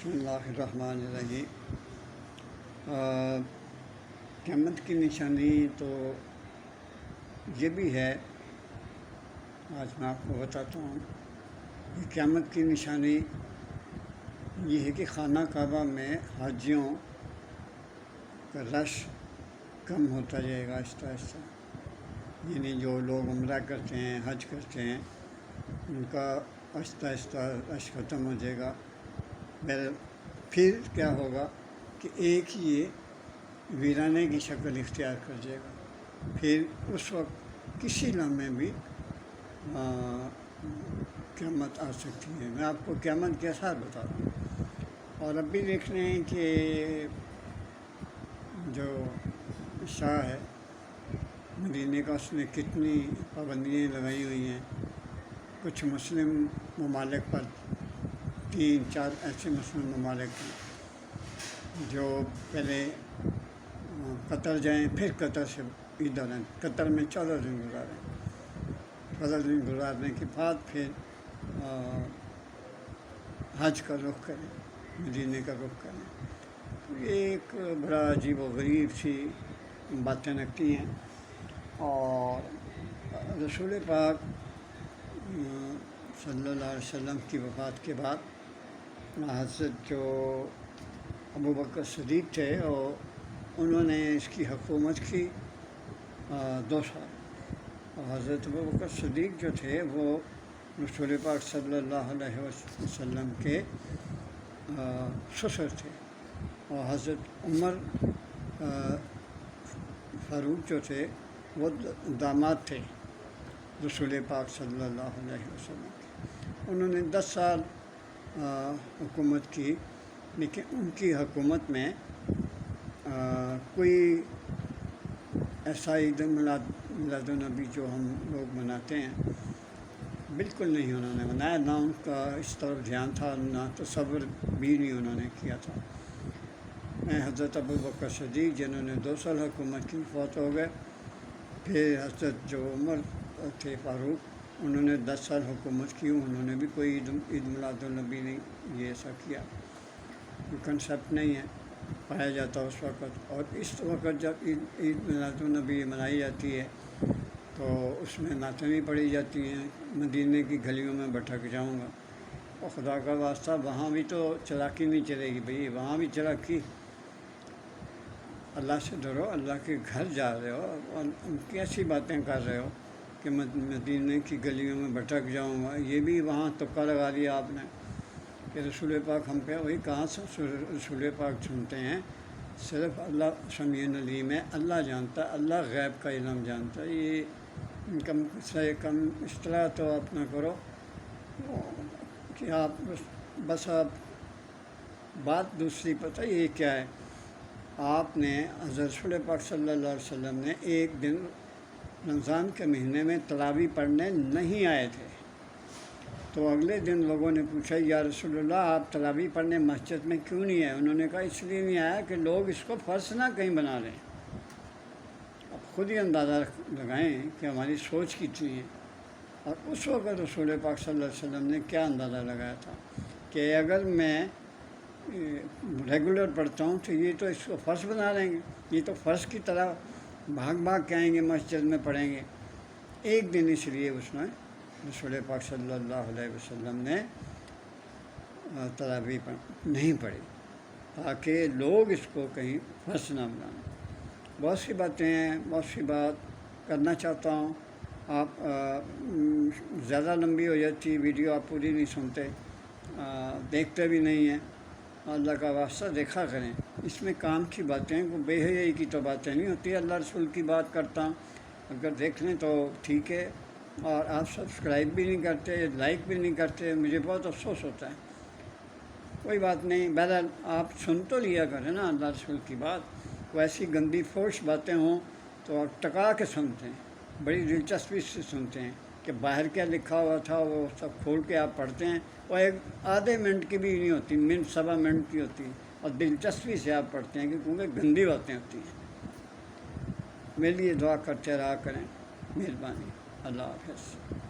بسم اللہ الرحمن الرحیم۔ قیامت کی نشانی تو یہ بھی ہے، آج میں آپ کو بتاتا ہوں کہ قیامت کی نشانی یہ ہے کہ خانہ کعبہ میں حاجیوں کا رش کم ہوتا جائے گا آہستہ آہستہ، یعنی جو لوگ عمرہ کرتے ہیں، حج کرتے ہیں، ان کا آہستہ آہستہ رش ختم ہو جائے گا۔ پھر کیا ہوگا کہ ایک ہی یہ ویرانے کی شکل اختیار کر جائے گا۔ پھر اس وقت کسی لمحے بھی قیامت آ سکتی ہے۔ میں آپ کو قیامت کے آثار بتا رہا ہوں۔ اور اب بھی دیکھ رہے ہیں کہ جو شاہ ہے مدینے کا، اس نے کتنی پابندیاں لگائی ہوئی ہیں۔ کچھ مسلم ممالک پر 3-4 ایسے مسلم ممالک ہیں جو پہلے قطر جائیں، پھر قطر سے ادھر آئیں، قطر میں 14 دن گزاریں، 14 دن گزارنے کے بعد پھر حج کا رخ کریں، مدینے کا رخ کریں۔ تو یہ ایک بڑا عجیب و غریب سی باتیں لگتی ہیں۔ اور رسول پاک صلی اللہ علیہ وسلم کی وفات کے بعد حضرت جو ابوبکر صدیق تھے، اور انہوں نے اس کی حکومت کی 2 سال۔ اور حضرت ابوبکر صدیق جو تھے وہ رسول پاک صلی اللہ علیہ وسلم کے سسر تھے، اور حضرت عمر فاروق جو تھے وہ داماد تھے رسول پاک صلی اللہ علیہ وسلم کے۔ انہوں نے 10 سال حکومت کی، لیکن ان کی حکومت میں کوئی ایسا عید میلاد النبی جو ہم لوگ مناتے ہیں بالکل نہیں انہوں نے منایا، نہ ان کا اس طرف دھیان تھا، نہ تصور بھی نہیں انہوں نے کیا تھا۔ حضرت ابوبکر صدیق جنہوں نے 2 سال حکومت کی، فوت ہو گئے۔ پھر حضرت جو عمر تھے فاروق، انہوں نے 10 سال حکومت کی، انہوں نے بھی کوئی عید میلاد النبی نہیں یہ ایسا کیا، کوئی کنسیپٹ نہیں ہے پایا جاتا اس وقت۔ اور اس وقت جب عید میلاد النبی منائی جاتی ہے تو اس میں نعتیں بھی پڑھی جاتی ہیں، مدینے کی گلیوں میں بھٹک جاؤں گا، اور خدا کا واسطہ وہاں بھی تو چلاکی نہیں چلے گی بھئی، وہاں بھی چلاکی۔ اللہ سے ڈرو، اللہ کے گھر جا رہے ہو اور کیسی باتیں کر رہے ہو کہ مدینے کی گلیوں میں بھٹک جاؤں گا، یہ بھی وہاں تکا لگا دیا آپ نے کہ رسول پاک ہم پہ، وہی کہاں سے رسول پاک سنتے ہیں، صرف اللہ سمیع علیم ہے، اللہ جانتا ہے، اللہ غیب کا علم جانتا ہے۔ یہ کم سے کم اس طرح تو آپ نہ کرو کہ آپ بس آپ بات دوسری پتہ یہ کیا ہے، آپ نے حضرت رسول پاک صلی اللہ علیہ وسلم نے ایک دن رمضان کے مہینے میں تراویح پڑھنے نہیں آئے تھے، تو اگلے دن لوگوں نے پوچھا یا رسول اللہ آپ تراویح پڑھنے مسجد میں کیوں نہیں آئے؟ انہوں نے کہا اس لیے نہیں آیا کہ لوگ اس کو فرض نہ کہیں بنا لیں۔ اب خود ہی اندازہ لگائیں کہ ہماری سوچ کتنی ہے۔ اور اس وقت رسول پاک صلی اللہ علیہ وسلم نے کیا اندازہ لگایا تھا کہ اگر میں ریگولر پڑھتا ہوں تو یہ تو اس کو فرض بنا لیں گے، یہ تو فرض کی طرح بھاگ کے آئیں گے، مسجد میں پڑھیں گے۔ ایک دن اس لیے اس نے رسول پاک صلی اللہ علیہ وسلم نے تراویح نہیں پڑھی تاکہ لوگ اس کو کہیں فرض نہ بنائیں۔ بہت سی باتیں ہیں، بہت سی بات کرنا چاہتا ہوں، آپ زیادہ لمبی ہو جاتی ویڈیو، آپ پوری نہیں سنتے، دیکھتے بھی نہیں ہیں۔ اللہ کا واسطہ دیکھا کریں، اس میں کام کی باتیں، کوئی بے حیائی کی تو باتیں نہیں ہوتی۔ اللہ رسول کی بات کرتا ہوں، اگر دیکھ لیں تو ٹھیک ہے، اور آپ سبسکرائب بھی نہیں کرتے، لائک بھی نہیں کرتے، مجھے بہت افسوس ہوتا ہے۔ کوئی بات نہیں، بہرحال آپ سن تو لیا کریں نا اللہ رسول کی بات۔ وہ ایسی گندی فوش باتیں ہوں تو آپ ٹکا کے سنتے ہیں، بڑی دلچسپی سے سنتے ہیں کہ باہر کیا لکھا ہوا تھا وہ سب کھول کے آپ پڑھتے ہیں، وہ ایک آدھے منٹ کی بھی نہیں ہوتی، منٹ سوا منٹ کی ہوتی، اور دلچسپی سے آپ پڑھتے ہیں کیونکہ گندی باتیں ہوتی ہیں۔ میرے لیے دعا کرتے رہا کریں، مہربانی، اللہ حافظ۔